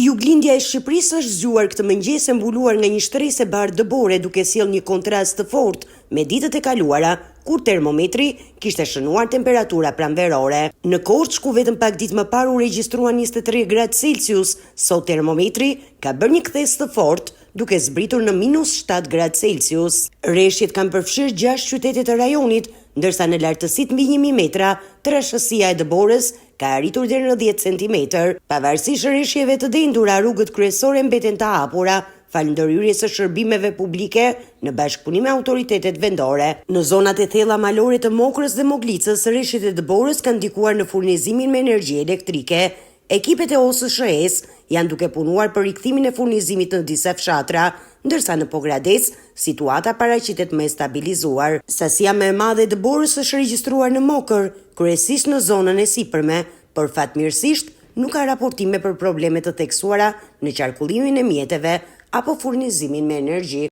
Juglindja e Shqipërisë është zgjuar këtë mëngjes e mbuluar nga një shtresë e bardhë dëbore duke sjellë një kontrast të fortë me ditët e kaluara, kur termometri kishte shënuar temperatura pranverore. Në Korçë, ku vetëm pak ditë më parë u regjistruan 23 gradë Celsius, sot termometri ka bërë një kthes të fortë, duke zbritur në -7 gradë Celsius. Rreshjet kanë përfshirë 6 qytete të rajonit, ndërsa në lartësitë mbi 1000 metra, trashësia e dëborës ka arritur deri në 10 cm. Pavarësisht rreshjeve të dendura, rrugët kryesore mbeten të hapura, falëndërhyrjes së shërbimeve publike në bashkëpunim me autoritetet vendore. Në zonat e thella malore të Mokrës dhe Moglicës, rreshjet e dëborës kanë ndikuar në furnizimin me energji elektrike. Ekipet e OSSH-s janë duke punuar për rikthimin e furnizimit në disa fshatra, ndërsa në Pogradec situata paraqitet më e stabilizuar. Sasia më e madhe e dëborës është regjistruar në Mokër, kryesisht në zonën e sipërme, por fatmirësisht nuk ka raportime për probleme të theksuara në qarkullimin e mjeteve apo furnizimin me energji.